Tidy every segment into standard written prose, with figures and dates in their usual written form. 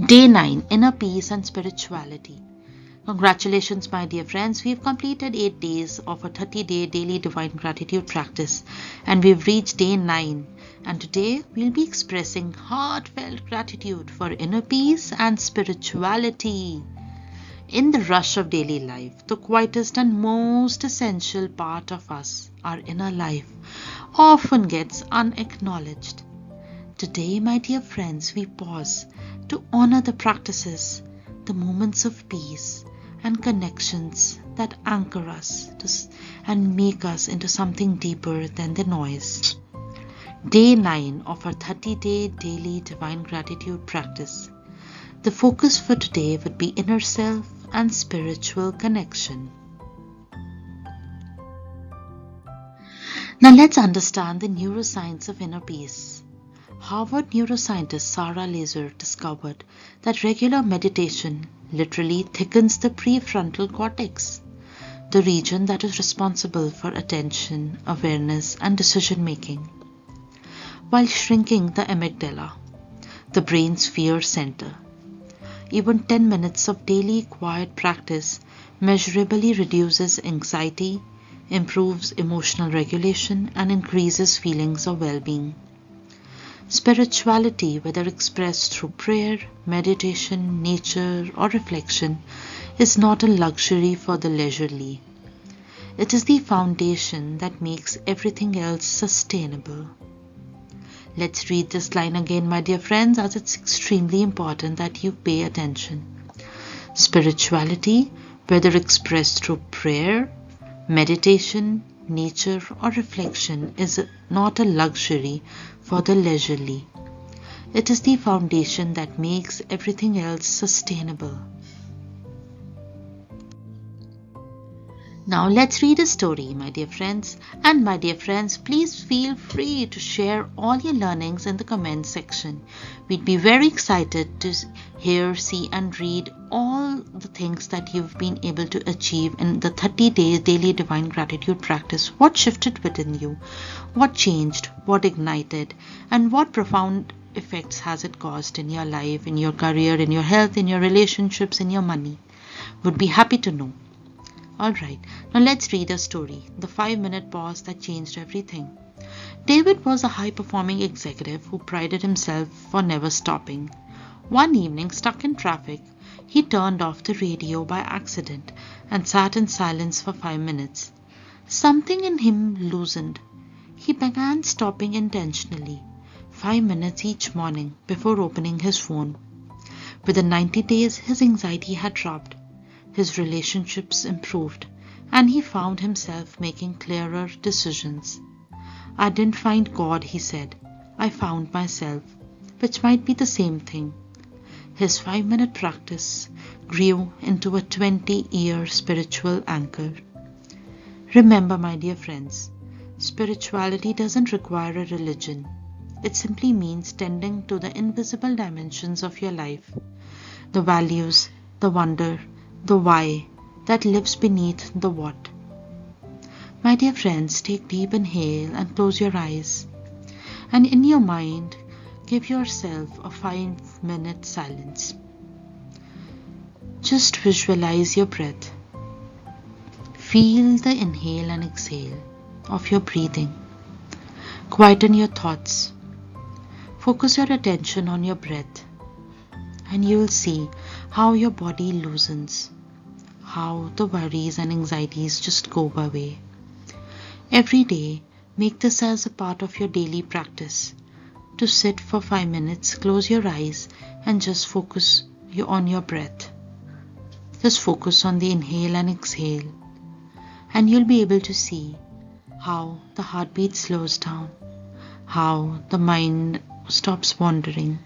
Day 9, Inner Peace and Spirituality. Congratulations, my dear friends. We've completed 8 days of a 30-day daily divine gratitude practice, and we've reached day 9. And today we'll be expressing heartfelt gratitude for inner peace and spirituality. In the rush of daily life, the quietest and most essential part of us, our inner life, often gets unacknowledged. Today, my dear friends, we pause to honor the practices, the moments of peace and connections that anchor us and make us into something deeper than the noise. Day 9 of our 30-day daily divine gratitude practice. The focus for today would be inner self and spiritual connection. Now let's understand the neuroscience of inner peace. Harvard neuroscientist Sarah Laser discovered that regular meditation literally thickens the prefrontal cortex, the region that is responsible for attention, awareness, and decision making, while shrinking the amygdala, the brain's fear center. Even 10 minutes of daily quiet practice measurably reduces anxiety, improves emotional regulation, and increases feelings of well-being. Spirituality, whether expressed through prayer, meditation, nature, or reflection, is not a luxury for the leisurely. It is the foundation that makes everything else sustainable. Let's read this line again, my dear friends, as it's extremely important that you pay attention. Spirituality, whether expressed through prayer, meditation, nature, or reflection, is not a luxury for the leisurely. It is the foundation that makes everything else sustainable. Now let's read a story, my dear friends. And my dear friends, please feel free to share all your learnings in the comment section. We'd be very excited to hear, see, and read all the things that you've been able to achieve in the 30 days daily divine gratitude practice. What shifted within you? What changed? What ignited? And what profound effects has it caused in your life, in your career, in your health, in your relationships, in your money? Would be happy to know. Alright, now let's read a story, the 5-minute pause that changed everything. David was a high-performing executive who prided himself for never stopping. One evening, stuck in traffic, he turned off the radio by accident and sat in silence for 5 minutes. Something in him loosened. He began stopping intentionally, 5 minutes each morning before opening his phone. Within 90 days, his anxiety had dropped. His relationships improved, and he found himself making clearer decisions. I didn't find God, he said. I found myself, which might be the same thing. His 5-minute practice grew into a 20-year spiritual anchor. Remember, my dear friends, spirituality doesn't require a religion. It simply means tending to the invisible dimensions of your life, the values, the wonder, the why that lives beneath the what. My dear friends, take deep inhale and close your eyes. And in your mind, give yourself a 5-minute silence. Just visualize your breath. Feel the inhale and exhale of your breathing. Quieten your thoughts. Focus your attention on your breath. And you will see how your body loosens, how the worries and anxieties just go away. Every day, make this as a part of your daily practice. To sit for 5 minutes, close your eyes and just focus on your breath. Just focus on the inhale and exhale. And you'll be able to see how the heartbeat slows down, how the mind stops wandering,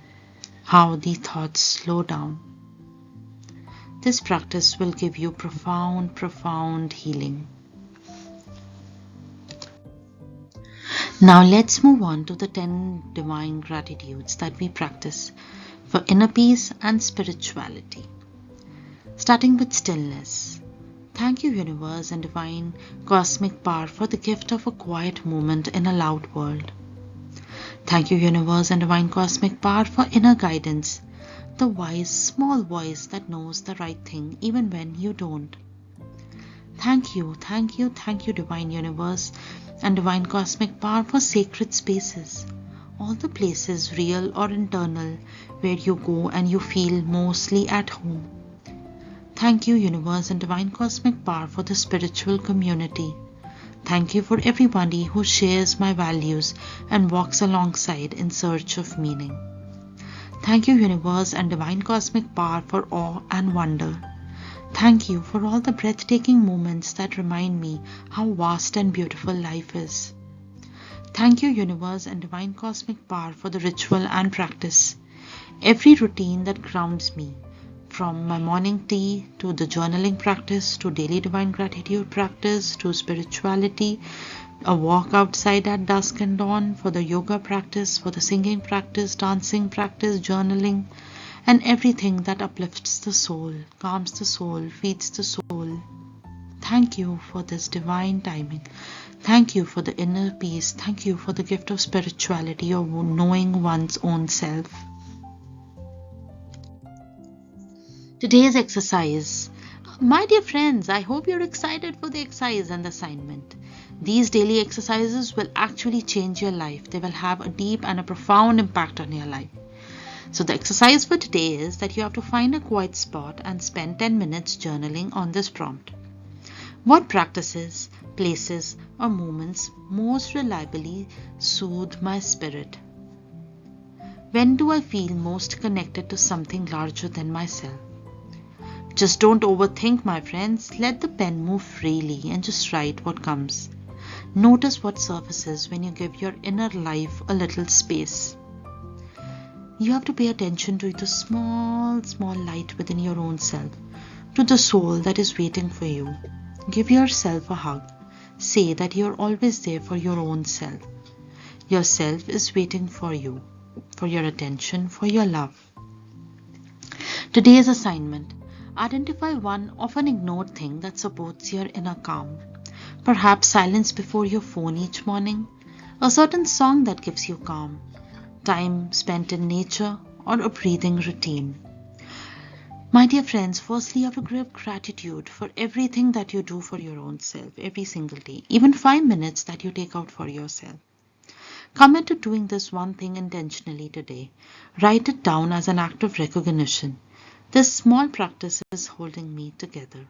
how the thoughts slow down. This practice will give you profound healing. Now let's move on to the 10 divine gratitudes that we practice for inner peace and spirituality. Starting with stillness. Thank you, universe and divine cosmic power, for the gift of a quiet moment in a loud world. Thank you, universe and divine cosmic power, for inner guidance, the wise, small voice that knows the right thing even when you don't. Thank you, thank you, thank you, Divine Universe and Divine Cosmic Power, for sacred spaces. All the places, real or internal, where you go and you feel mostly at home. Thank you, Universe and Divine Cosmic Power, for the spiritual community. Thank you for everybody who shares my values and walks alongside in search of meaning. Thank you, Universe and Divine Cosmic Power, for awe and wonder. Thank you for all the breathtaking moments that remind me how vast and beautiful life is. Thank you, Universe and Divine Cosmic Power, for the ritual and practice. Every routine that grounds me, from my morning tea to the journaling practice to daily divine gratitude practice to spirituality, a walk outside at dusk and dawn, for the yoga practice, for the singing practice, dancing practice, journaling, and everything that uplifts the soul, calms the soul, feeds the soul. Thank you for this divine timing. Thank you for the inner peace. Thank you for the gift of spirituality, of knowing one's own self. Today's exercise. My dear friends, I hope you're excited for the exercise and the assignment. These daily exercises will actually change your life. They will have a deep and a profound impact on your life. So the exercise for today is that you have to find a quiet spot and spend 10 minutes journaling on this prompt. What practices, places, or moments most reliably soothe my spirit? When do I feel most connected to something larger than myself? Just don't overthink, my friends. Let the pen move freely and just write what comes. Notice what surfaces when you give your inner life a little space. You have to pay attention to the small light within your own self, to the soul that is waiting for you. Give yourself a hug. Say that you're always there for your own self. Your self is waiting for you, for your attention, for your love. Today's assignment. Identify one often ignored thing that supports your inner calm. Perhaps silence before your phone each morning, a certain song that gives you calm, time spent in nature, or a breathing routine. My dear friends, firstly, you have to give gratitude for everything that you do for your own self every single day, even 5 minutes that you take out for yourself. Commit to doing this one thing intentionally today. Write it down as an act of recognition. This small practice is holding me together.